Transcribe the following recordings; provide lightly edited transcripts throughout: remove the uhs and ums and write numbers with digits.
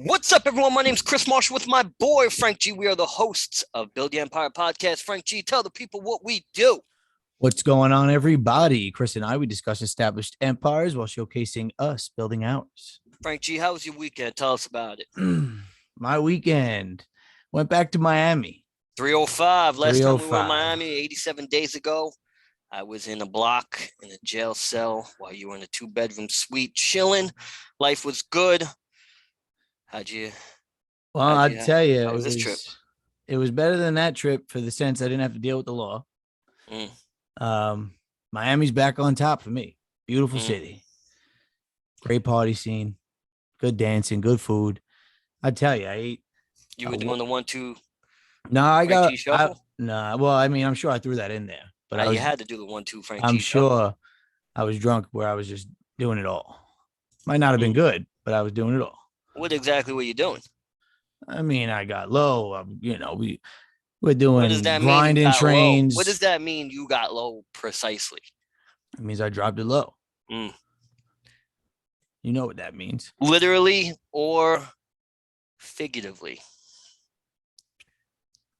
What's up, everyone? My name's Chris Marshall with my boy, Frank G. We are the hosts of Build the Empire podcast. Frank G, tell the people what we do. What's going on, everybody? Chris and I, we discuss established empires while showcasing us building ours. Frank G, how was your weekend? Tell us about it. My weekend went back to Miami. 305. Last time we were in 305. Miami, 87 days ago. I was in a block in a jail cell while you were in a 2-bedroom suite chilling. Life was good. I'd tell you, how was this trip? It was better than that trip for the sense I didn't have to deal with the law. Miami's back on top for me. Beautiful city. Great party scene. Good dancing. Good food. I tell you, I ate. You were doing the 1-2. No, I got. No, well, I mean, I'm sure I threw that in there, but you had to do the 1-2 Frank G. I'm sure I was drunk where I was just doing it all. Might not have been good, but I was doing it all. What exactly were you doing? I mean, I got low. We're doing what does that grinding mean trains. Low? What does that mean? You got low precisely? It means I dropped it low. You know what that means? Literally or figuratively?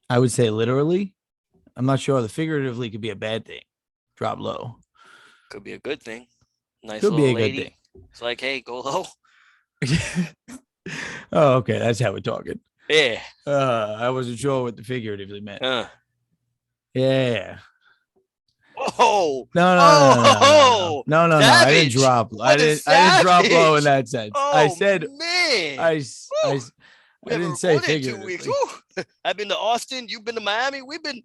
I would say literally. I'm not sure. The figuratively could be a bad thing. Drop low. Could be a good thing. Nice could little be a lady. Good thing. It's like, hey, go low. Oh, okay. That's how we're talking. Yeah. I wasn't sure what the figuratively meant. Yeah. Oh no! I didn't drop. I didn't drop low in that sense. I said, man, I didn't say figuratively. 2 weeks. I've been to Austin. You've been to Miami. We've been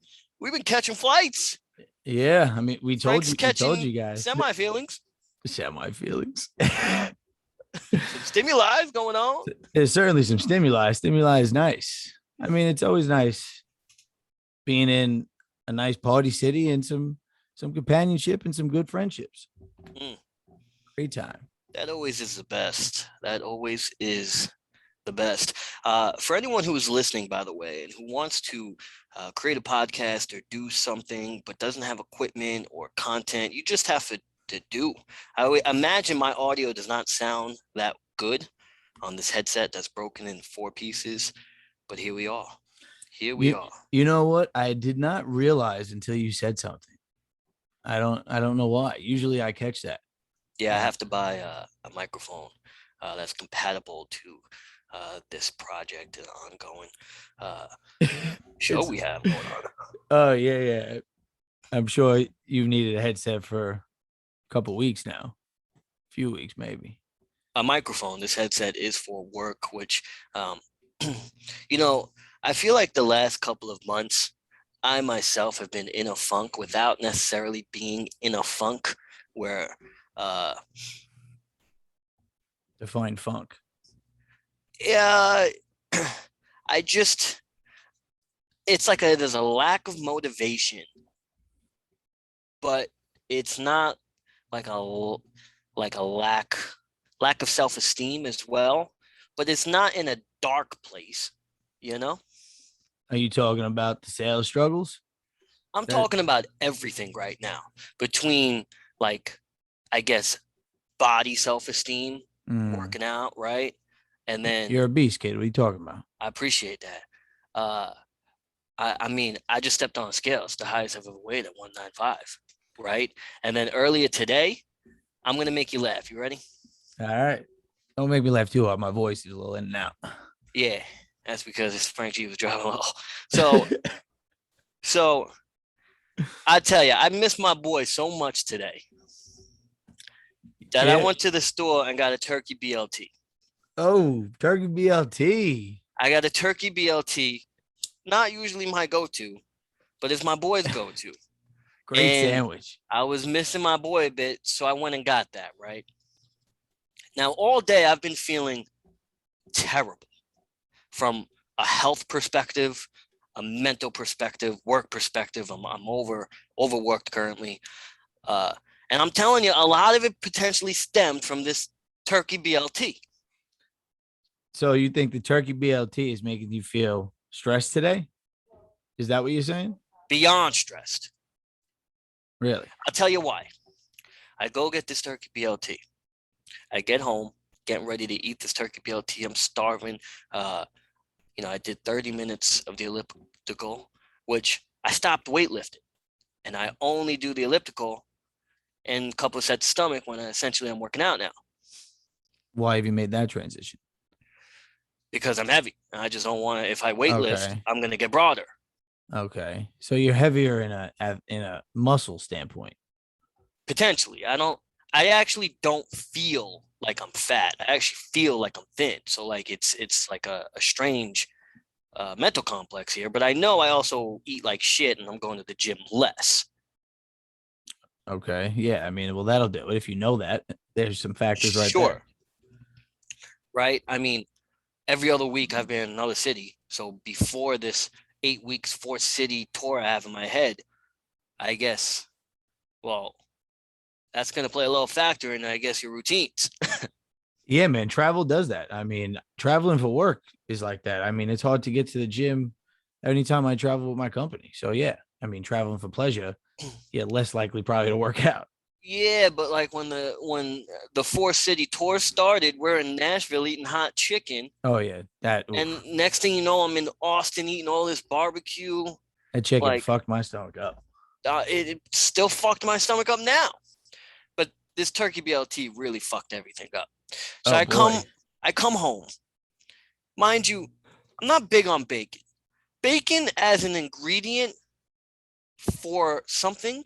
catching flights. Yeah, I mean, we told you guys. Semi feelings. Some stimuli going on. There's certainly some stimuli. Stimuli is nice. I mean, it's always nice being in a nice party city and some companionship and some good friendships. Great time. That always is the best. For anyone who is listening, by the way, and who wants to create a podcast or do something but doesn't have equipment or content, you just have to do. I imagine my audio does not sound that good on this headset that's broken in 4 pieces, but here we are. You know what? I did not realize until you said something. I don't know why. Usually I catch that. Yeah, I have to buy a microphone that's compatible to this project and ongoing show we have going on. Oh, yeah. I'm sure you've needed a headset for a couple weeks now. A few weeks, maybe. A microphone. This headset is for work, which, I feel like the last couple of months, I myself have been in a funk without necessarily being in a funk where define funk. Yeah, it's like there's a lack of motivation, but it's not like a lack of self-esteem as well, but it's not in a dark place, Are you talking about the sales struggles? I'm talking about everything right now between, like, I guess, body self-esteem, working out, right? And then you're a beast, kid. What are you talking about? I appreciate that. I mean, I just stepped on a scale. It's the highest I've ever weighed at 195, right? And then earlier today, I'm going to make you laugh. You ready? All right. Don't make me laugh too hard. My voice is a little in and out. Yeah, that's because Frank G was driving low. So I tell you, I miss my boy so much today that I went to the store and got a turkey BLT. Oh, turkey BLT. I got a turkey BLT. Not usually my go-to, but it's my boy's go-to. Great sandwich. I was missing my boy a bit, so I went and got that, right? Now, all day I've been feeling terrible from a health perspective, a mental perspective, work perspective. I'm overworked currently. And I'm telling you, a lot of it potentially stemmed from this turkey BLT. So you think the turkey BLT is making you feel stressed today? Is that what you're saying? Beyond stressed. Really? I'll tell you why. I go get this turkey BLT. I get home. getting ready to eat this turkey BLT. I'm starving. I did 30 minutes of the elliptical, which I stopped weightlifting, and I only do the elliptical and a couple of sets of stomach when I'm working out now. Why have you made that transition? Because I'm heavy. I just don't want to. If I weightlift, Okay. I'm gonna get broader. Okay. So you're heavier in a muscle standpoint. Potentially, I actually don't feel like I'm fat. I actually feel like I'm thin. So like it's like a strange mental complex here. But I know I also eat like shit, and I'm going to the gym less. Okay. Yeah. I mean, well, that'll do it. If you know that, there's some factors right there. Sure. Right. I mean, every other week I've been in another city. So before this 8 weeks, 4 city tour I have in my head, I guess, well, that's going to play a little factor in, I guess, your routines. Yeah, man. Travel does that. I mean, traveling for work is like that. I mean, it's hard to get to the gym anytime I travel with my company. So yeah, I mean, traveling for pleasure, yeah, less likely probably to work out. Yeah, but like when the 4 city tour started, we're in Nashville eating hot chicken, Oh yeah, and next thing you know, I'm in Austin eating all this barbecue. that chicken Like, fucked my stomach up. it still fucked my stomach up now. But this turkey BLT really fucked everything up. So Oh I come boy. I come home. Mind you, I'm not big on bacon. Bacon as an ingredient for something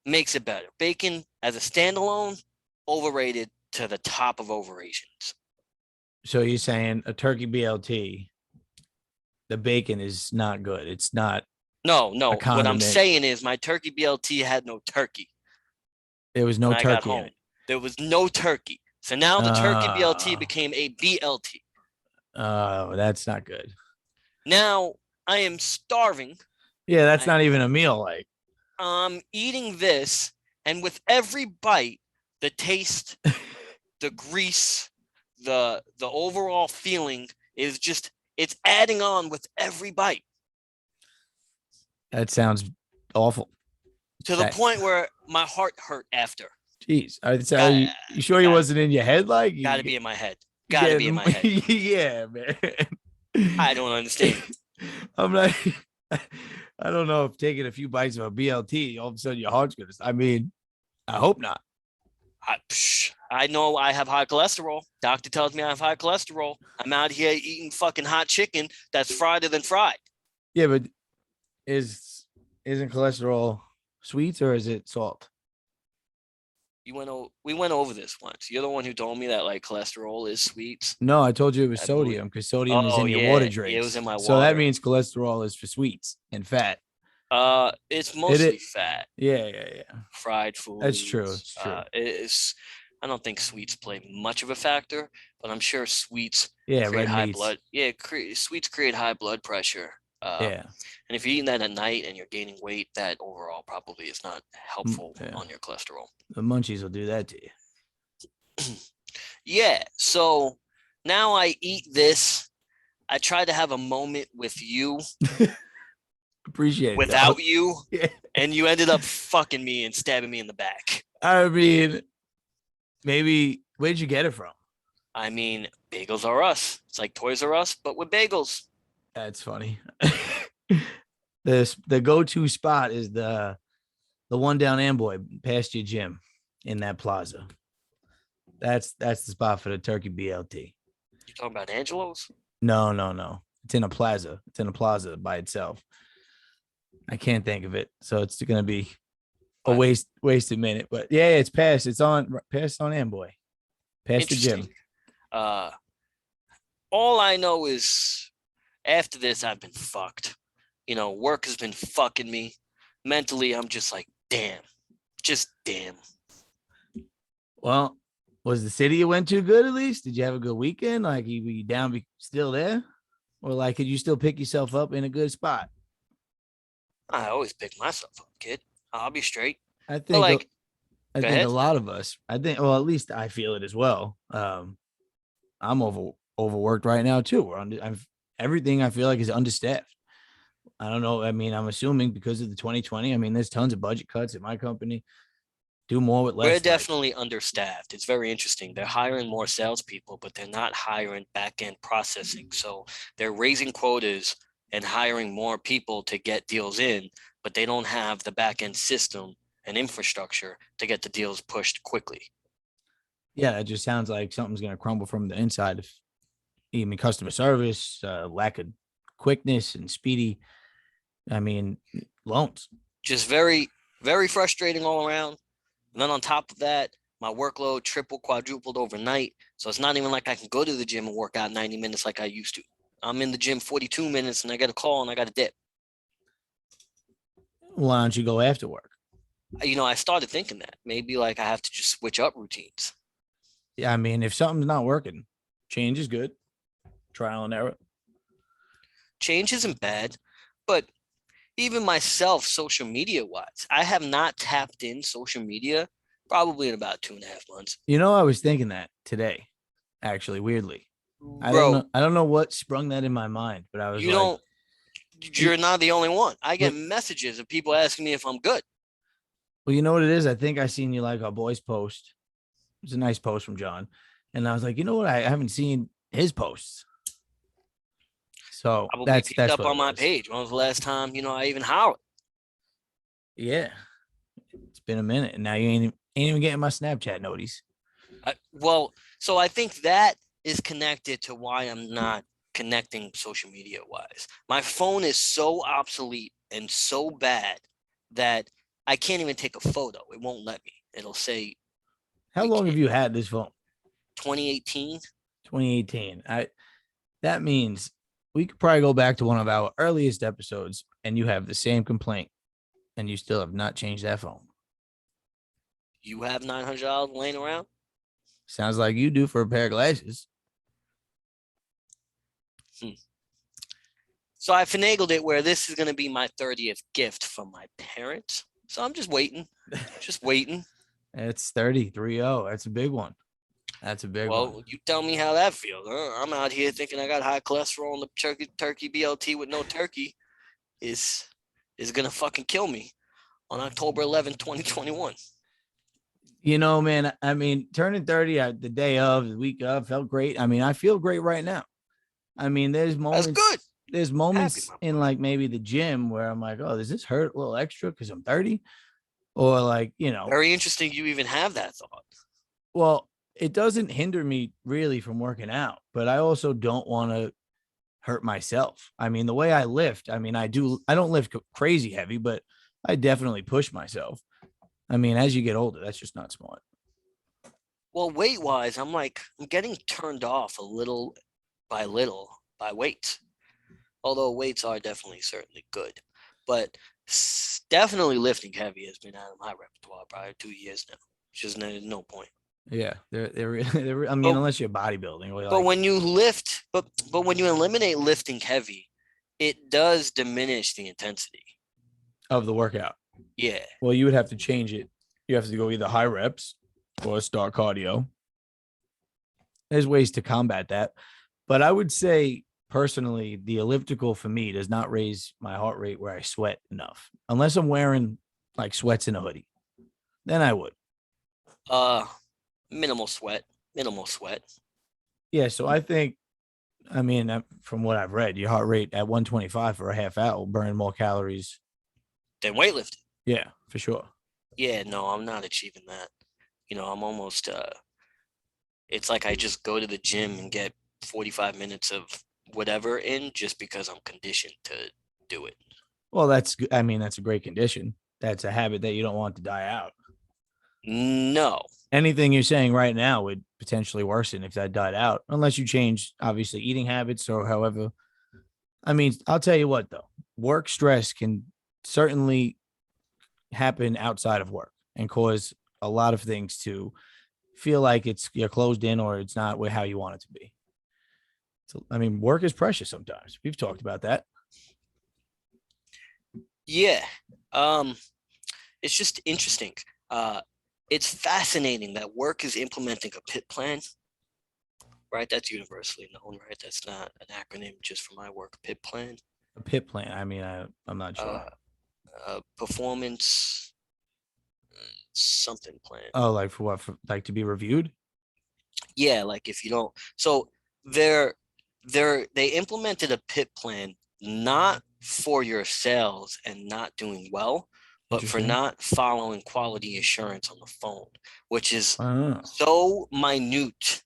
makes it better. Bacon as a standalone, overrated to the top of overrations. So you're saying a turkey BLT, the bacon is not good. It's not No, a no. What I'm condiment. saying is my turkey BLT had no turkey There was when no I got turkey in home. it. There was no turkey. So now the turkey BLT Uh, became a BLT. that's not good. Now I am starving. Yeah, that's I, not even a meal. Like, I'm eating this, and with every bite, the taste, the grease, the overall feeling is just it's adding on with every bite that sounds awful. to the That, point where my heart hurt after. geez, so Got you sure he got wasn't in your head? Like, got to be in my head. you Got to be in getting, my head. yeah, man. I don't understand. I'm like, I don't know if taking a few bites of a BLT, all of a sudden your heart's gonna. I mean, I hope not. I know I have high cholesterol. Doctor tells me I have high cholesterol. I'm out here eating fucking hot chicken that's fried than fried. Yeah, but isn't cholesterol sweets or is it salt? We went over this once. You're the one who told me that like cholesterol is sweets, No, I told you it was I believe. sodium because sodium is Oh in your water yeah, it was drinks. in my So that water. means cholesterol is for sweets and fat. It's It mostly fat, Yeah, yeah, yeah. fried That's true. foods. It's true. It's I don't think sweets play much of a factor, but I'm sure sweets Yeah, create red high meats. blood. Yeah, sweets create high blood pressure. Yeah. And if you're eating that at night and you're gaining weight, that overall probably is not helpful Yeah. on your cholesterol. The munchies will do that to you. Yeah, so now I eat this. I try to have a moment with you Appreciate it, dog. without you, Yeah. and you ended up fucking me and stabbing me in the back. I mean, maybe where'd you get it from? I mean, bagels are us. It's like Toys R Us, but with bagels. That's funny. The go-to spot is the one down Amboy past your gym in that plaza. That's the spot for the turkey BLT. You talking about Angelo's? No, no, no. It's in a plaza. It's in a plaza by itself. I can't think of it. So it's gonna be a What? wasted minute. But yeah, it's past. It's on past on Amboy. Past the Interesting. gym. Uh, all I know is after this, I've been fucked. Work has been fucking me. Mentally, I'm just like, damn. Just damn. Well, was the city you went to good at least? Did you have a good weekend? Like, you were you down be still there? Or like could you still pick yourself up in a good spot? I always pick myself up, kid. I'll be straight. I But think like, I go think a ahead. lot of us, I think, well, at least I feel it as well. I'm overworked right now too. Everything I feel like is understaffed. I don't know. I mean, I'm assuming because of the 2020. I mean, there's tons of budget cuts at my company. Do more with We're less. Like, definitely understaffed. It's very interesting. They're hiring more salespeople, but they're not hiring back end processing. So they're raising quotas and hiring more people to get deals in, but they don't have the back end system and infrastructure to get the deals pushed quickly. yeah, it just sounds like something's going to crumble from the inside. If even customer service, lack of quickness and speedy. I mean, loans. Just very, very frustrating all around. And then on top of that, my workload triple, quadrupled overnight. So it's not even like I can go to the gym and work out 90 minutes like I used to. I'm in the gym 42 minutes and I get a call and I got a dip. Why don't you go after work? I started thinking that maybe like I have to just switch up routines. Yeah, I mean, if something's not working, change is good. Trial and error. Change isn't bad, but even myself, social media wise, I have not tapped in social media probably in about 2.5 months. I was thinking that today, actually, weirdly. I don't Bro, know. I don't know what sprung that in my mind, but I was you like, don't, you're not the only one. I get well, messages of people asking me if I'm good. you know what it is? I think I seen you like our boys post. It's a nice post from John. And I was like, you know what? I haven't seen his posts. So Probably that's picked that's up what it on my was. page. When was the last time, I even hollered? Yeah. It's been a minute. And now you ain't even getting my Snapchat notice. So I think that is connected to why I'm not connecting social media wise. My phone is so obsolete and so bad that I can't even take a photo. It won't let me. It'll say How you long have can't. you had this phone? 2018. 2018. That means we could probably go back to one of our earliest episodes and you have the same complaint and you still have not changed that phone. You have $900 laying around. Sounds like you do for a pair of glasses. So I finagled it where this is going to be my 30th gift from my parents. So I'm just waiting, just waiting. It's 30. That's a big one. That's a big one. Well, you tell me how that feels. I'm out here thinking I got high cholesterol and the turkey BLT with no turkey is gonna fucking kill me on October 11th, 2021. Man, I mean, turning 30 the day of, the week of felt great. I mean, I feel great right now. I mean, That's good. there's Happy, moments my in boy. like maybe the gym where I'm like, oh, does this hurt a little extra because I'm 30? Or like, Very interesting. You even have that thought. well, it doesn't hinder me really from working out, but I also don't want to hurt myself. I mean, the way I lift, I mean, I don't lift crazy heavy, but I definitely push myself. I mean, as you get older, that's just not smart. Well, weight wise, I'm getting turned off a little by weights. Although weights are definitely certainly good, but definitely lifting heavy has been out of my repertoire probably 2 years now. Just no point. Yeah, they're I mean, But unless you're bodybuilding, or but like when you lift, but when you eliminate lifting heavy, it does diminish the intensity. of the workout. Yeah. Well, you would have to change it. You have to go either high reps or start cardio. There's ways to combat that. But I would say personally, the elliptical for me does not raise my heart rate where I sweat enough. Unless I'm wearing like sweats in a hoodie. Then I would. Uh, minimal sweat. Minimal sweat. Yeah. So I think, I mean, from what I've read, your heart rate at 125 for a half hour will burn more calories. Then weightlifting. Yeah, for sure. Yeah, no, I'm not achieving that. I'm almost it's like I just go to the gym and get 45 minutes of whatever in just because I'm conditioned to do it. Well, I mean, that's a great condition. That's a habit that you don't want to die out. No. Anything you're saying right now would potentially worsen if that died out, unless you change, obviously, eating habits or however. I mean, I'll tell you what, though, work stress can certainly happen outside of work and cause a lot of things to feel like you're closed in or it's not how you want it to be. So, I mean, work is precious sometimes. We've talked about that. Yeah. Um, it's just interesting. It's fascinating that work is implementing a pit plan, right? That's universally known, right? That's not an acronym just for my work. Pit plan. A pit plan. I mean, I'm not sure. Performance something plan. Oh, like for what? For, like to be reviewed? Yeah, like if you don't, so they're they implemented a PIP plan not for your sales and not doing well, but for Interesting. not following quality assurance on the phone, which is Oh, so minute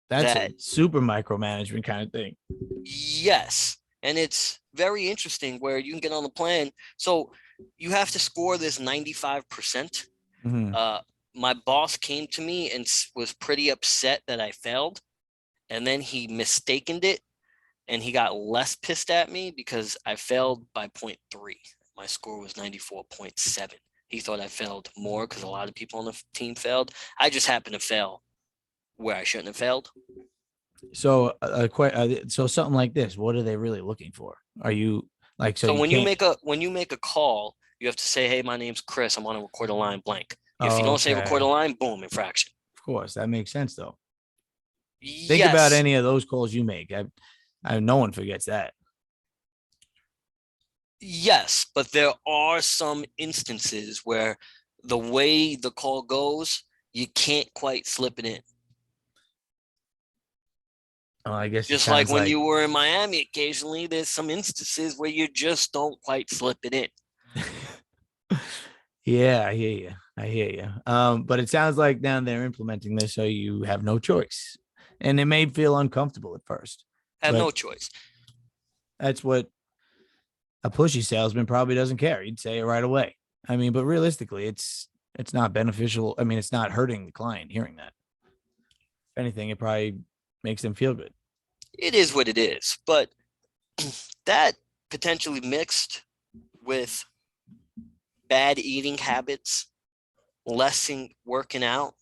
that's a that super micromanagement kind of thing. yes, and it's very interesting where you can get on the plan. So you have to score this 95%. Mhm. Uh, my boss came to me and was pretty upset that I failed, and then he mistakened it, and he got less pissed at me because I failed by 0.3. My score was 94.7. He thought I failed more because a lot of people on the team failed. I just happened to fail where I shouldn't have failed. So, so something like this, what are they really looking for? Are you like, so So you can't? when you make a call, you have to say, "Hey, my name's Chris. I want to record a line blank." If you don't say record a Okay, line, boom, infraction. of course, that makes sense though. Think about Yes, any of those calls you make. No one forgets that. yes, but there are some instances where the way the call goes, you can't quite slip it in. I guess it Just like sounds when like, you were in Miami, occasionally there's some instances where you just don't quite slip it in. yeah, I hear you. I hear you. But it sounds like down there implementing this, so you have no choice, and it may feel uncomfortable at first, I have but no choice. that's what a pushy salesman probably doesn't care. He'd say it right away. I mean, but realistically, it's not beneficial. I mean, it's not hurting the client hearing that. If anything, it probably makes them feel good. It is what it is, but that potentially mixed with bad eating habits, lessing working out,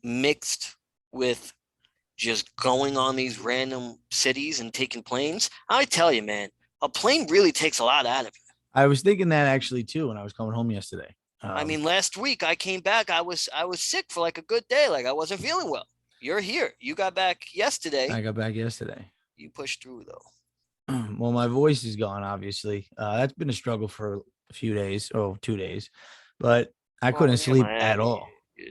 mixed with just going on these random cities and taking planes. I tell you, man, a plane really takes a lot out of you. I was thinking that actually too when I was coming home yesterday. I mean, last week I came back, I was sick for like a good day, like I wasn't feeling well. You're here. You got back I yesterday. got back yesterday. You pushed through though. Well, my voice is gone, obviously. That's been a struggle for a few days, 2 days, but I Well, couldn't when you're in sleep at Miami, all you're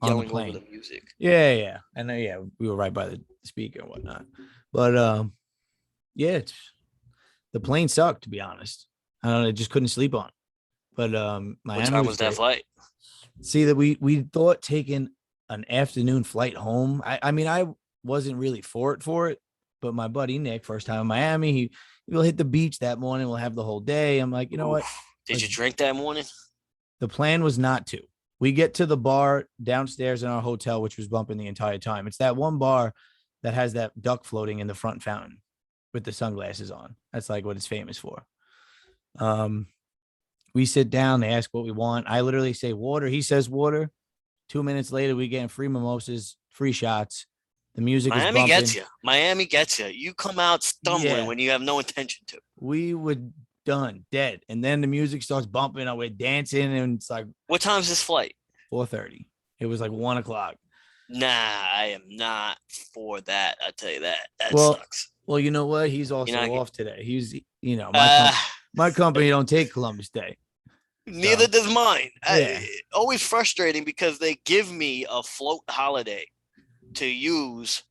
on the yelling over plane. the music. Yeah, yeah. I know, yeah, we were right by the speaker and whatnot. But yeah, the plane sucked, to be honest. I don't know, I just couldn't sleep on it. But What Miami time was was that great. flight? See that we thought taking an afternoon flight home. I mean, I wasn't really for it, but my buddy Nick, first time in Miami, he'll hit the beach that morning. We'll have the whole day. I'm like, you know what? Oof. Did you Let's. drink that morning? The plan was not to. We get to the bar downstairs in our hotel, which was bumping the entire time. It's that one bar that has that duck floating in the front fountain with the sunglasses on. That's like what it's famous for. Um, we sit down, they ask what we want. I literally say water. He says water. 2 minutes later, we getting free mimosas, free shots. The music is Miami gets bumping. you. Miami gets you. You come out stumbling Yeah, when you have no intention to. we were done, dead. And then the music starts bumping. And we're dancing, and it's like What time's this flight? 4:30. It was like 1 o'clock. Nah, I am not for that. I tell you that. That Well, sucks. well, you know what? He's You're also not get, off today. uh My company don't take Columbus Day. neither So does mine. yeah. Always frustrating because they give me a float holiday to use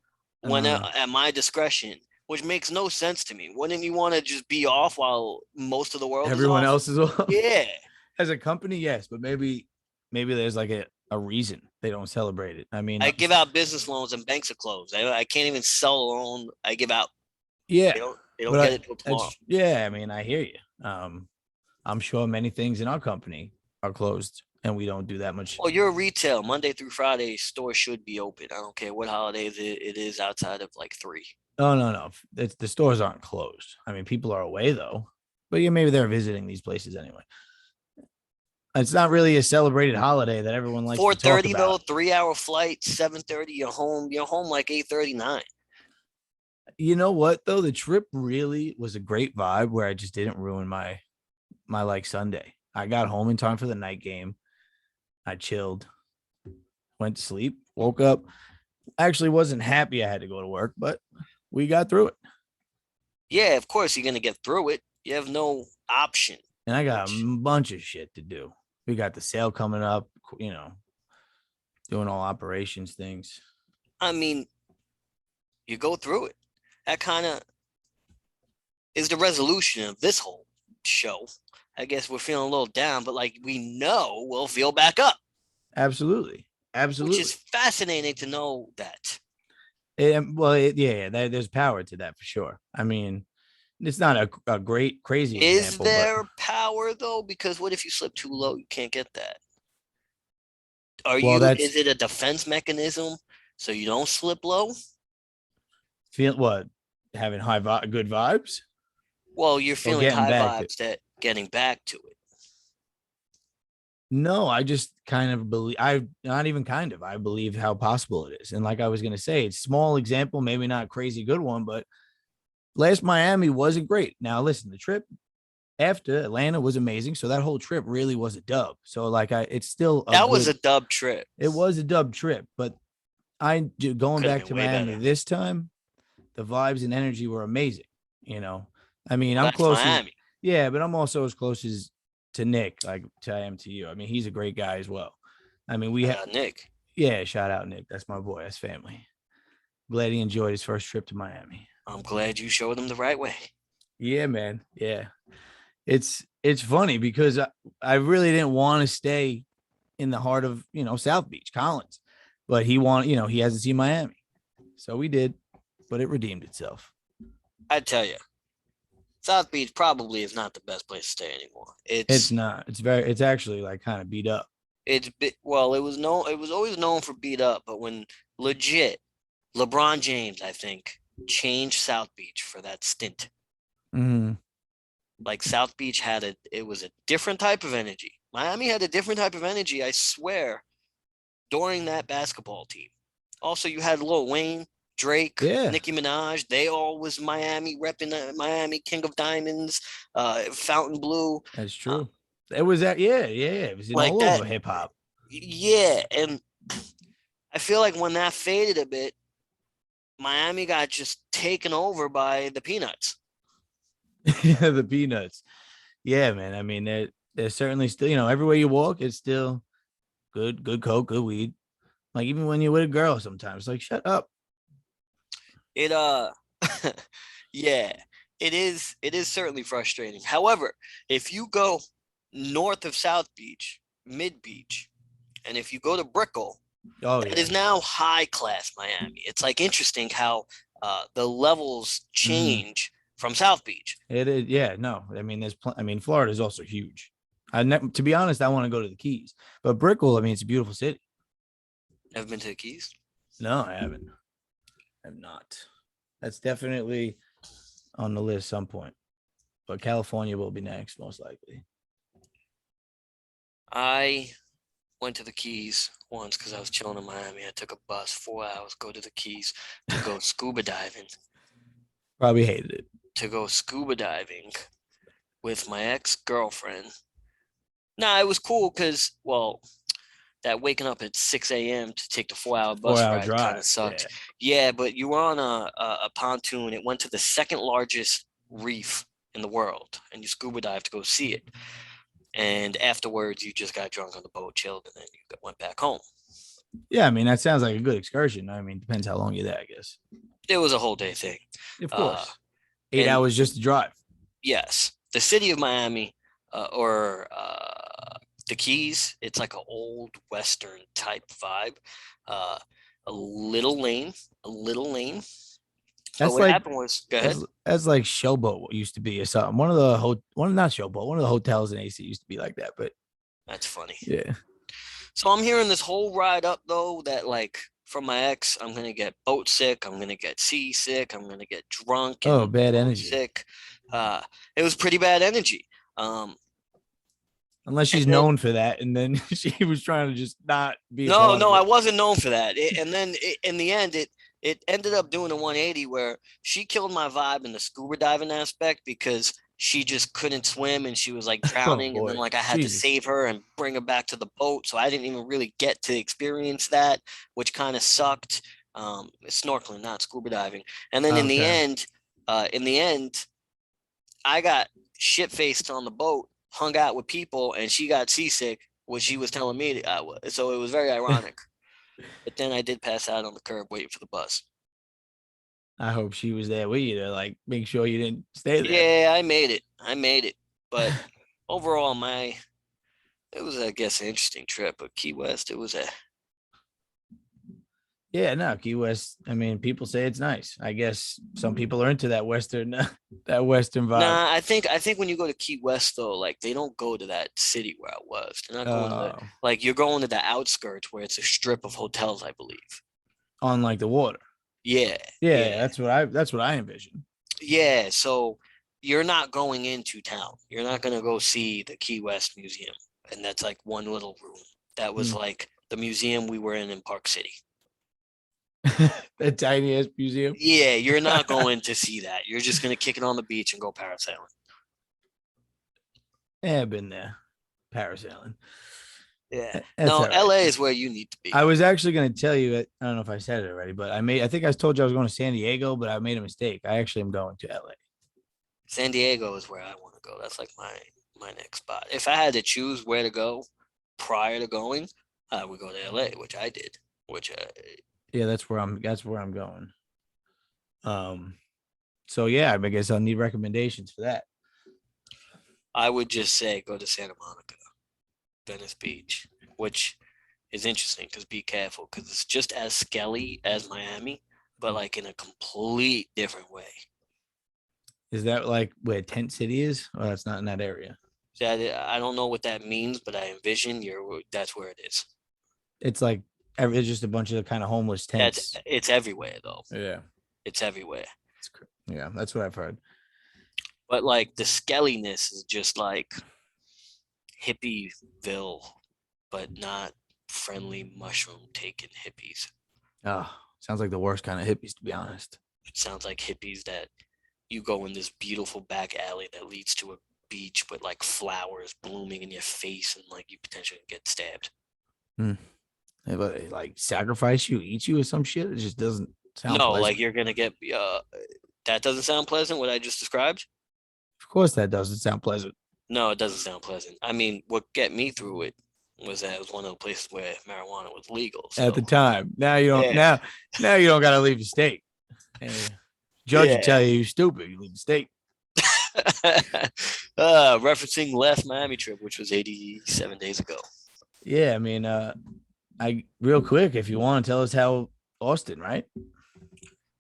when Uh, at my discretion, which makes no sense to me. Wouldn't you want to just be off while most of the world is Everyone off? else is off. Yeah. As a company, yes, but maybe there's like a reason they don't celebrate it. I mean, I give out business loans and banks are closed. I can't even sell a loan I give out. yeah, They don't but get it till tomorrow. it's yeah. I mean, I hear you. I'm sure many things in our company are closed, and we don't do that much. Oh, you're a retail. Monday through Friday, store should be open. I don't care what holidays it is outside of like three. Oh no, no, the stores aren't closed. I mean, people are away though, but yeah, maybe they're visiting these places anyway. It's not really a celebrated holiday that everyone likes to talk 4:30 though, about. 3 hour flight, 7:30, you're home. You're home like 8:39. You know what though? The trip really was a great vibe where I just didn't ruin my like Sunday. I got home in time for the night game. I chilled, went to sleep, woke up. Actually wasn't happy I had to go to work, but we got through it. Yeah, of course you're gonna get through it. You have no option. And I got a Which bunch of shit to do. We got the sale coming up, doing all operations things. I mean, you go through it. That kind of is the resolution of this whole show. I guess we're feeling a little down, but like we know we'll feel back up, Absolutely. which is Absolutely. fascinating to know that. There's power to that for sure. I mean, it's not a great, crazy Is example, but there power though? Because what if you slip too low? You can't get that. Are well, you, that's is it a defense mechanism so you don't slip low? feel what having good vibes Well, you're or feeling getting high back to. vibes that getting back to it. No, I just kind of believe I not even kind of I believe how possible it is. And like I was gonna say, it's small example, maybe not a crazy good one, but last Miami wasn't great. Now listen, the trip after Atlanta was amazing. So that whole trip really was a dub. So like it's still a That was good a dub trip. it was a dub trip, but going Could have back been to way Miami better. this time, the vibes and energy were amazing. You know, I mean, Well, I'm that's close as Miami. yeah, but I'm also as close as to Nick, like to I am to you. I mean, he's a great guy as well. I mean, Nick. yeah, shout out Nick. That's my boy. That's family. Glad he enjoyed his first trip to Miami. I'm glad you showed them the right way. Yeah, man. Yeah, it's funny because I really didn't want to stay in the heart of South Beach, Collins, but he hasn't seen Miami, so we did, but it redeemed itself. I tell you, South Beach probably is not the best place to stay anymore. It's not. It's actually like kind of beat up. Well, it was always known for beat up, but when legit LeBron James, I think, changed South Beach for that stint. Mm. Like South Beach it was a different type of energy. Miami had a different type of energy, I swear, during that basketball team. Also, you had Lil Wayne, Drake, Yeah, Nicki Minaj. They all was Miami, repping Miami, King of Diamonds, Fountain Blue, that's uh, true. It was that. Yeah, yeah, yeah. It was in like all that. over hip hop. Yeah, and I feel like when that faded a bit, Miami got just taken over by the Peanuts. Yeah, the peanuts. Yeah, man. I mean, there's certainly still, everywhere you walk, it's still good coke, good weed. Like even when you're with a girl, sometimes, like shut up. It yeah, it is certainly frustrating. However, if you go north of South Beach, Mid Beach, and if you go to Brickell, Oh that yeah. is now high class Miami. It's like interesting how the levels Mm. change from South Beach. It is. Yeah. No. I mean, I mean, Florida is also huge. To be honest, I want to go to the Keys, but Brickell. I mean, it's a beautiful city. Ever been to the Keys? No, I haven't. I'm not. That's definitely on the list some point. But California will be next, most likely. I went to the Keys once because I was chilling in Miami. I took a bus 4 hours, go to the Keys to go scuba diving. Probably hated it. To go scuba diving with my ex-girlfriend. Nah, it was cool because, well, that waking up at 6 a.m. to take the 4 hour Four bus hour ride kind drive. of Yeah. sucked. Yeah, but you were on a pontoon. It went to the second largest reef in the world, and you scuba dive to go see it. And afterwards, you just got drunk on the boat, chilled, and then you went back home. Yeah. I mean, that sounds like a good excursion. I mean, depends how long you're there, I guess. It was a whole day thing. Of Uh, course. 8 hours and just to drive. yes, the city of Miami or the Keys, it's like an old Western type vibe. Uh, a little lame, a little lame. But That's what like happened was, go ahead. that's like Showboat used to be or something. One not Showboat, one of the hotels in AC used to be like that. But That's funny. yeah. So I'm hearing this whole ride up though that like from my ex, I'm gonna get boat sick, I'm gonna get seasick, I'm gonna get drunk Oh, and bad boat energy. sick. It was pretty bad energy. Um, Unless and she's then known for that, and then she was trying to just not be a no, part no, of I it. wasn't known for that. And then in the end, it ended up doing a 180 where she killed my vibe in the scuba diving aspect because she just couldn't swim and she was like Oh drowning. And then boy, like I had to Jesus. save her and bring her back to the boat. So I didn't even really get to experience that, which kind of sucked. Snorkeling, not scuba diving. And then Okay. in the end, I got shit faced on the boat, hung out with people, and she got seasick what she was telling me I was. So it was very ironic. But then I did pass out on the curb waiting for the bus. I hope she was there with you to like make sure you didn't stay there. Yeah, I made it. I made it. But overall, it was, I guess, an interesting trip. But Key West, it was a Yeah, no, Key West. I mean, people say it's nice. I guess some people are into that Western that Western vibe. Nah, I think when you go to Key West though, like they don't go to that city where I was. They're not going to the Uh, like you're going to the outskirts where it's a strip of hotels, I believe. on like the water. Yeah, Yeah, yeah, that's what I envision. yeah. So you're not going into town. You're not gonna go see the Key West Museum, and that's like one little room. That was Hmm. like the museum we were in Park City. That tiny ass museum. Yeah, you're not going to see that. You're just gonna kick it on the beach and go parasailing. Yeah, I've been there. Parasailing. Yeah. That's No, all right. LA is where you need to be. I was actually going to tell you. I don't know if I said it already, but I think I told you I was going to San Diego, but I made a mistake. I actually am going to LA. San Diego is where I want to go. That's like my next spot. If I had to choose where to go prior to going, I would go to LA, which I did. Which Yeah, that's where I'm going. Um, so yeah, I guess I'll need recommendations for that. I would just say go to Santa Monica, Venice Beach, which is interesting because be careful because it's just as skelly as Miami, but like in a complete different way. Is that like where Tent City is? Oh, that's not in that area. That I don't know what that means, but I envision that's where it is. It's like it's just a bunch of kind of homeless That's tents. it's everywhere though. Yeah, It's everywhere. yeah, that's what I've heard. But like the skelliness is just like hippieville, but not friendly mushroom taking hippies. Oh, sounds like the worst kind of hippies, to be honest. It sounds like hippies that you go in this beautiful back alley that leads to a beach with like flowers blooming in your face and like you potentially get stabbed. Hmm. They, like sacrifice you, eat you, or some shit. It just doesn't sound No, like pleasant. you're gonna get that doesn't sound pleasant what I just described. Of course, that doesn't sound pleasant No, it doesn't sound pleasant. I mean, what get me through it was that it was one of the places where marijuana was legal. at the So time. Now you don't. yeah, Now you don't got to leave the state. Hey, judge will yeah. tell you you're stupid. You leave the state. Referencing last Miami trip, which was 87 days ago. Yeah, I mean, I real quick, if you want to tell us how Austin, right?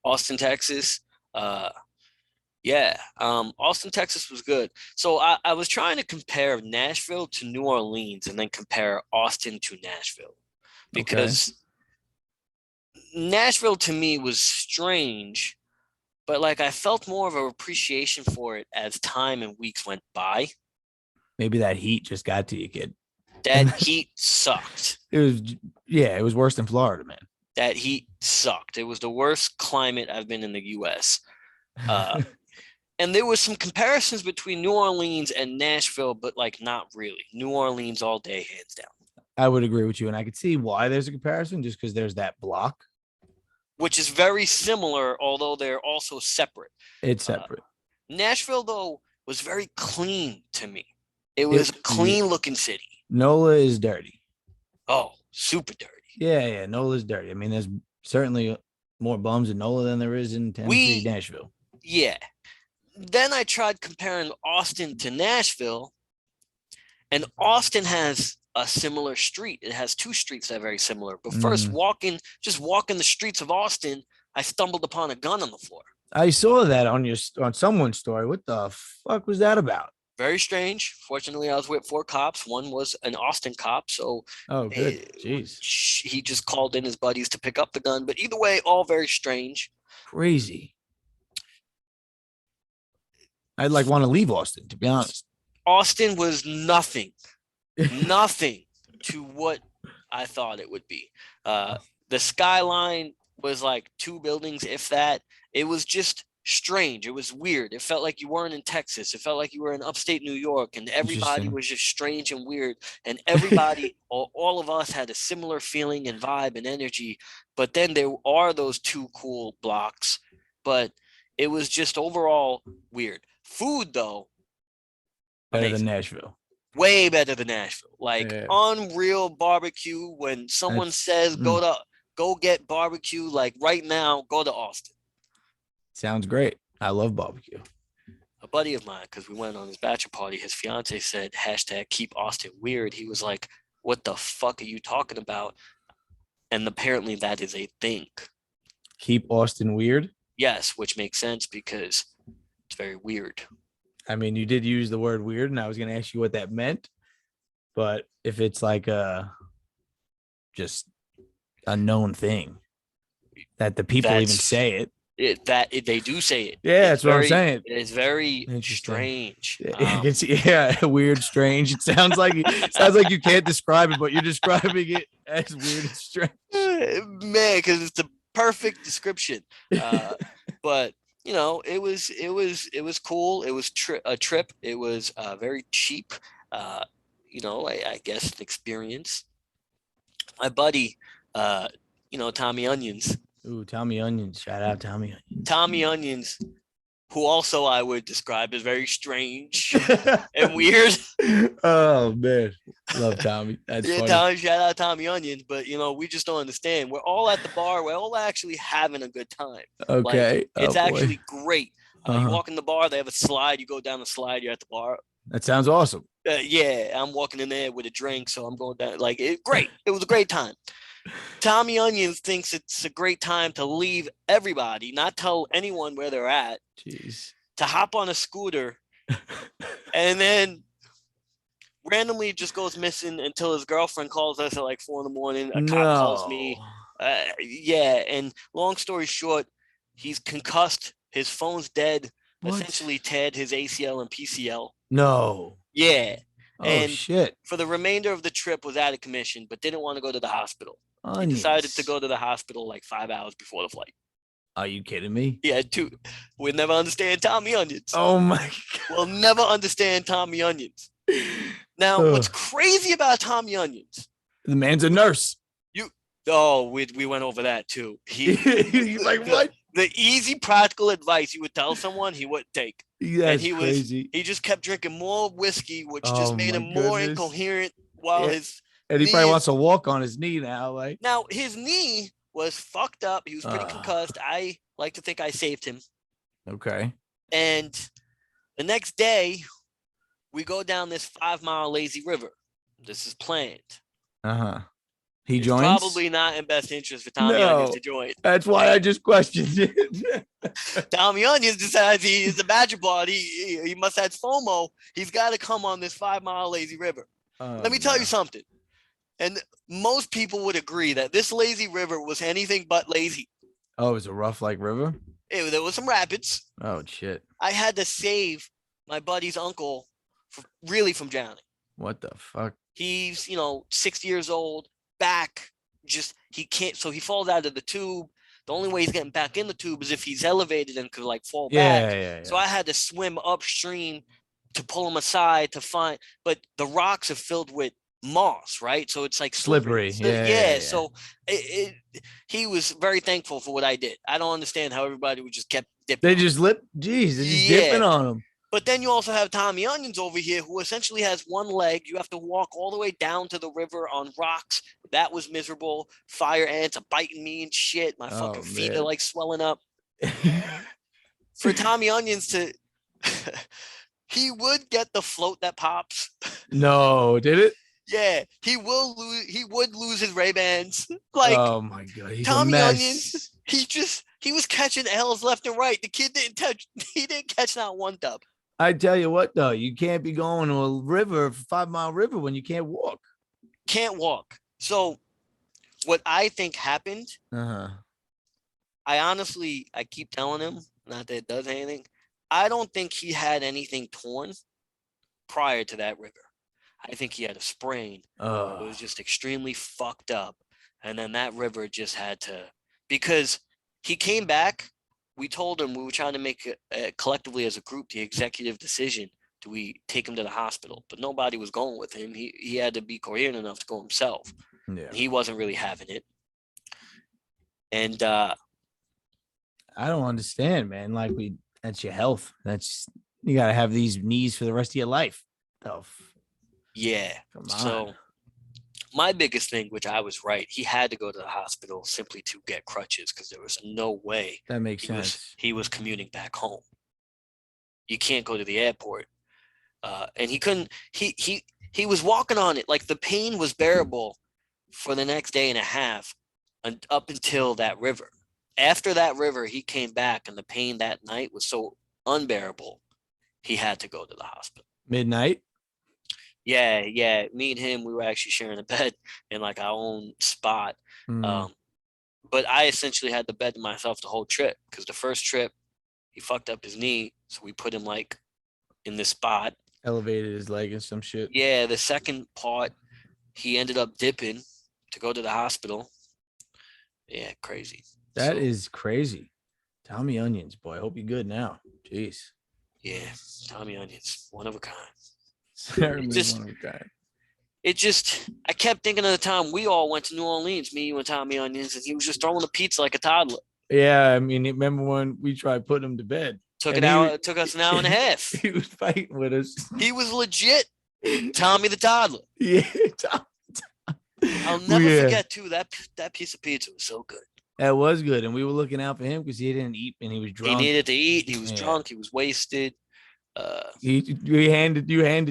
Austin, Texas. Yeah, Austin, Texas was good. So I was trying to compare Nashville to New Orleans and then compare Austin to Nashville Okay, because Nashville to me was strange, but like I felt more of an appreciation for it as time and weeks went by. maybe that heat just got to you, kid. That heat sucked. It was, yeah, it was worse than Florida, man. That heat sucked. It was the worst climate I've been in the U.S. Uh, and there was some comparisons between New Orleans and Nashville, but like not really. New Orleans all day, hands down. I would agree with you, and I could see why there's a comparison, just because there's that block. Which is very similar, although they're also separate. It's Uh, separate. Nashville, though, was very clean to me. It It was a clean looking city. NOLA is dirty. Oh, super dirty. Yeah, NOLA is dirty. I mean, there's certainly more bums in NOLA than there is in Tennessee, We, Nashville. yeah. Then I tried comparing Austin to Nashville, and Austin has a similar street. It has two streets that are very similar. But first, Mm. just walking the streets of Austin, I stumbled upon a gun on the floor. I saw that on someone's story. What the fuck was that about? Very strange. Fortunately, I was with four cops. One was an Austin cop, so Oh, good. Jeez, he just called in his buddies to pick up the gun. But either way, all very strange. crazy. I'd like want to leave Austin, to be honest. Austin was nothing to what I thought it would be. The skyline was like two buildings, if that. It was just strange. It was weird. It felt like you weren't in Texas. It felt like you were in upstate New York, and everybody Interesting. was just strange and weird. And everybody, all of us had a similar feeling and vibe and energy. But then there are those two cool blocks, but it was just overall weird. Food, though, Better than amazing. Nashville. way better than Nashville. Like Yeah. unreal barbecue. When someone says go get barbecue, like right now, go to Austin. Sounds great. I love barbecue. A buddy of mine, because we went on his bachelor party, his fiance said hashtag keep Austin weird. He was like, what the fuck are you talking about? And apparently that is a thing. Keep Austin weird. Yes, which makes sense because it's very weird. I mean, you did use the word weird, and I was going to ask you what that meant. But if it's like just a known thing that the people even say it. They do say it. Yeah, that's what I'm saying. It's very strange. It's weird, strange. It sounds like you can't describe it, but you're describing it as weird and strange. Man, because it's the perfect description. But you know, it was cool. It was a trip. It was very cheap. You know, I guess an experience. My buddy, Tommy Onions. Ooh, Tommy Onions. Shout out Tommy Onions. Tommy Onions, who also I would describe as very strange and weird. Oh, man. Love Tommy. That's funny. Shout out Tommy Onions. But, you know, we just don't understand. We're all at the bar. We're all actually having a good time. Okay. Like, it's actually great. You walk in the bar. They have a slide. You go down the slide. You're at the bar. That sounds awesome. Yeah, I'm walking in there with a drink, so I'm going down. Like, great. It was a great time. Tommy Onions thinks it's a great time to leave everybody, not tell anyone where they're at. Jeez. To hop on a scooter and then randomly just goes missing until his girlfriend calls us at like 4 a.m. A cop calls me. Yeah. And long story short, he's concussed. His phone's dead. What? Essentially teared his ACL and PCL. No. Yeah. And shit. For the remainder of the trip was out of commission, but didn't want to go to the hospital. Onions. He decided to go to the hospital like 5 hours before the flight. Are you kidding me? Yeah, we'll never understand Tommy Onions. Oh my God. We'll never understand Tommy Onions. Now, what's crazy about Tommy Onions? The man's a nurse. We went over that too. He's like, what? The easy practical advice you would tell someone he wouldn't take. Yeah, and crazy. He just kept drinking more whiskey, which just made him more incoherent while his and he probably wants to walk on his knee now. Like, now his knee was fucked up. He was pretty concussed. I like to think I saved him. Okay. And the next day, we go down this 5-mile lazy river. This is planned. He joins? Probably not in best interest for Tommy Onions to join. That's why I just questioned it. Tommy Onions decides he is a badger body. He must have FOMO. He's got to come on this 5-mile lazy river. Let me tell you something. And most people would agree that this lazy river was anything but lazy. Oh, it was a rough like river? There was some rapids. Oh, shit. I had to save my buddy's uncle from drowning. What the fuck? He's, 60 years old, back, he can't, so he falls out of the tube. The only way he's getting back in the tube is if he's elevated and could like fall back. Yeah. So I had to swim upstream to pull him aside but the rocks are filled with moss, right? So it's like slippery. Yeah. So he was very thankful for what I did. I don't understand how everybody would just kept dipping. They just dipping on him. But then you also have Tommy Onions over here, who essentially has one leg. You have to walk all the way down to the river on rocks. That was miserable. Fire ants are biting me and shit. My fucking feet are like swelling up. For Tommy Onions he would get the float that pops. No, did it? Yeah, he would lose his Ray-Bans. Like, oh my God, he's Tommy a mess. Onions, he was catching L's left and right. The kid he didn't catch not one dub. I tell you what, though, you can't be going to a river, 5-mile river, when you can't walk. Can't walk. So, what I think happened, I keep telling him, not that it does anything, I don't think he had anything torn prior to that river. I think he had a sprain. It was just extremely fucked up. And then that river just had to, because he came back. We told him we were trying to make collectively as a group the executive decision. Do we take him to the hospital? But nobody was going with him. He had to be coherent enough to go himself. Yeah. He wasn't really having it. And I don't understand, man. Like that's your health. You got to have these knees for the rest of your life. Yeah. Come on. So my biggest thing, which I was right, he had to go to the hospital simply to get crutches because there was no way That makes sense. he was commuting back home. You can't go to the airport, and he couldn't. He was walking on it like the pain was bearable for the next day and a half, and up until that river. After that river, he came back, and the pain that night was so unbearable, he had to go to the hospital. Midnight. Yeah, yeah. Me and him, we were actually sharing a bed in like our own spot. Mm, Um, but I essentially had the bed to myself the whole trip because the first trip he fucked up his knee, so we put him like in this spot. elevated his leg and some shit. Yeah, the second part he ended up dipping to go to the hospital. Yeah, crazy. That So is crazy. Tommy Onions, boy. I hope you're good now. Jeez. yeah, Tommy Onions, one of a kind. It Certainly just one of a kind. I kept thinking of the time we all went to New Orleans, me, you, and Tommy Onions, and he was just throwing a pizza like a toddler. Yeah, I mean, remember when we tried putting him to bed? Took And an hour, it took us an hour and a half. he was fighting with us. He was legit Tommy the toddler. Yeah, I'll never yeah, forget too that piece of pizza was so good. that was good, and we were looking out for him because he didn't eat and he was He drunk. needed to eat. He was Yeah. drunk. He was wasted. You hand it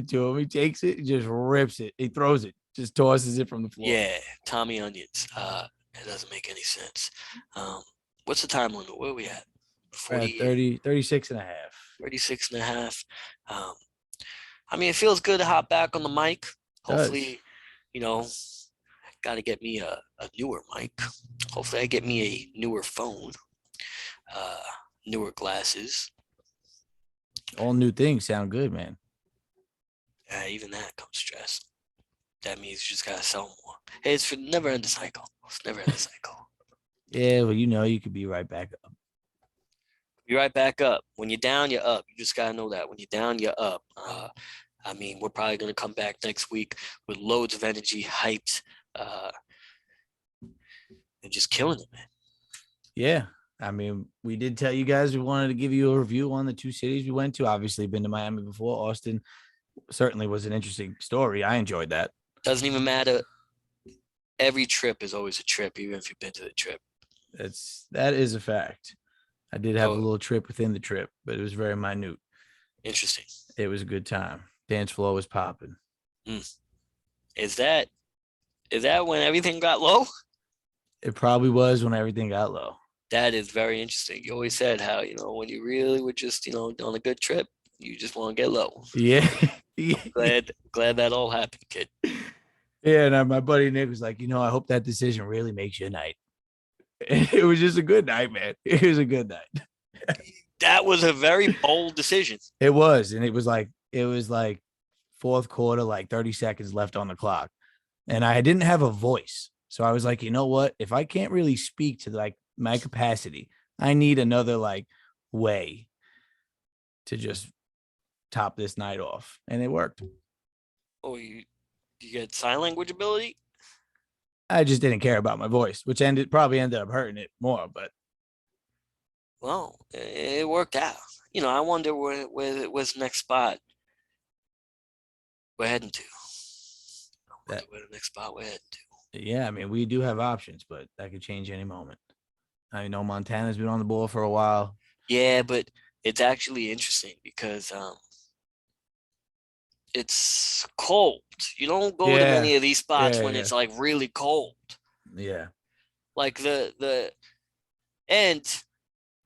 to him. He takes it, he just rips it. He throws it, just tosses it from the floor. Yeah, Tommy Onions. It doesn't make any sense. What's the time limit? Where are we at? 40, 30, 36 and a half. 36 and a half. I mean, it feels good to hop back on the mic. Hopefully, you know, got to get me a newer mic. Hopefully, I get me a newer phone, newer glasses. All new things sound good, man. Even that comes stress. That means you just gotta sell more. Hey, it's for never end the cycle. It's never end the cycle. Yeah, well, you could be right back up. Be right back up. When you're down, you're up. You just gotta know that. When you're down, you're up. I mean, we're probably gonna come back next week with loads of energy, hyped, and just killing it, man. Yeah. I mean, we did tell you guys we wanted to give you a review on the two cities we went to. Obviously, been to Miami before. Austin certainly was an interesting story. I enjoyed that. Doesn't even matter. Every trip is always a trip, even if you've been to the trip. That is a fact. I did have a Oh. little trip within the trip, but it was very minute. Interesting. It was a good time. Dance floor was popping. Is that when everything got low? It probably was when everything got low. That is very interesting. You always said how, when you really were just, on a good trip, you just want to get low. Yeah. Glad that all happened, kid. Yeah, and my buddy Nick was like, I hope that decision really makes your night. It was just a good night, man. It was a good night. That was a very bold decision. It was, and it was like fourth quarter, like 30 seconds left on the clock. And I didn't have a voice. So I was like, you know what? If I can't really speak to like my capacity, I need another like way to just top this night off. And it worked. Oh, you get sign language ability? I just didn't care about my voice, which probably ended up hurting it more, but Well, it worked out. I wonder where was the next spot we're heading to. Where the next spot we're heading to. Yeah, I mean, we do have options, but that could change any moment. I know Montana's been on the ball for a while. Yeah, but it's actually interesting because it's cold. You don't go to many of these spots when it's like really cold. Yeah. Like the and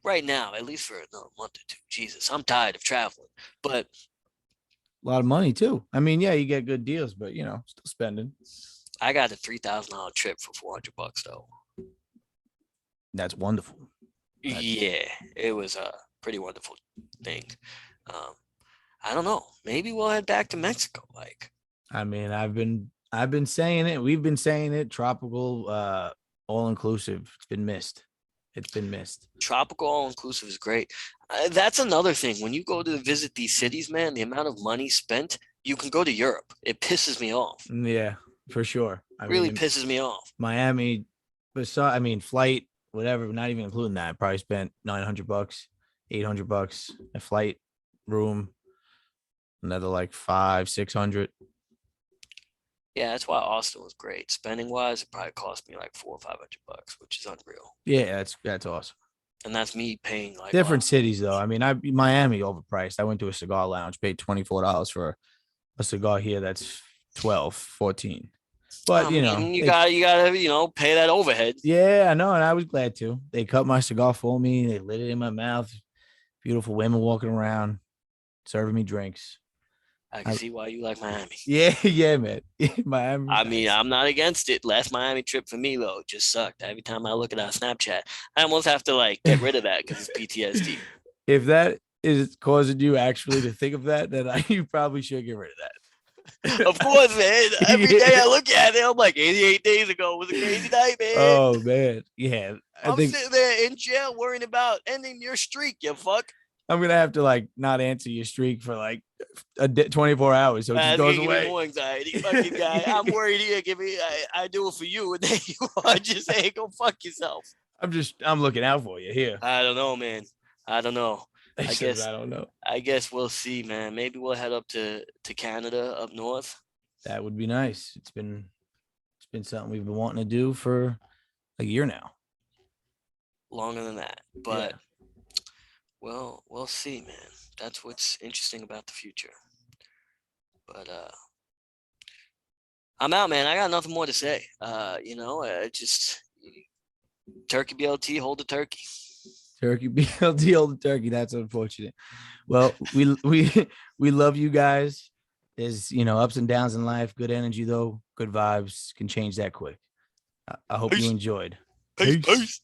right now, at least for another month or two. Jesus, I'm tired of traveling. But a lot of money too. I mean, yeah, you get good deals, but still spending. I got a $3,000 trip for $400 though. That's wonderful. Yeah, it was a pretty wonderful thing. I don't know. Maybe we'll head back to Mexico. Like, I mean, I've been saying it. We've been saying it. Tropical, all inclusive. It's been missed. Tropical all inclusive is great. That's another thing. When you go to visit these cities, man, the amount of money spent, you can go to Europe. It pisses me off. Yeah, for sure. Really pisses me off. Miami, flight, whatever, not even including that. I probably spent $900, $800 a flight, room, another like $500-600. Yeah, that's why Austin was great. Spending wise, it probably cost me like $400 or $500, which is unreal. Yeah, that's awesome. And that's me paying like Different cities though. I mean, Miami overpriced. I went to a cigar lounge, paid $24 for a cigar here that's 12, 14. But I mean, you gotta pay that overhead. yeah, I know, and I was glad to. They cut my cigar for me. They lit it in my mouth. Beautiful women walking around, serving me drinks. I can see why you like Miami. Yeah, yeah, man. Miami. I mean, I'm not against it. Last Miami trip for me though just sucked. Every time I look at our Snapchat, I almost have to like get rid of that because it's PTSD. If that is causing you actually to think of that, then you probably should get rid of that. Of course, man. Every day I look at it, I'm like, 88 days ago was a crazy night, man. Oh man, yeah. I'm sitting there in jail worrying about ending your streak, you fuck. I'm gonna have to like not answer your streak for like 24 hours, so it just goes Give away. me more anxiety, fucking guy. I'm worried here. I do it for you, and then you are just saying, "Go fuck yourself." I'm looking out for you here. I don't know, man. I don't know. I don't know. I guess we'll see, man. Maybe we'll head up to Canada up north. That would be nice. It's been something we've been wanting to do for a year now. Longer than that, but well, we'll see, man. That's what's interesting about the future. But I'm out, man. I got nothing more to say. Just turkey BLT, hold the turkey. Turkey BLT, hold the turkey. That's unfortunate. Well, we love you guys. There's ups and downs in life. Good energy though. Good vibes can change that quick. I hope you enjoyed. Peace.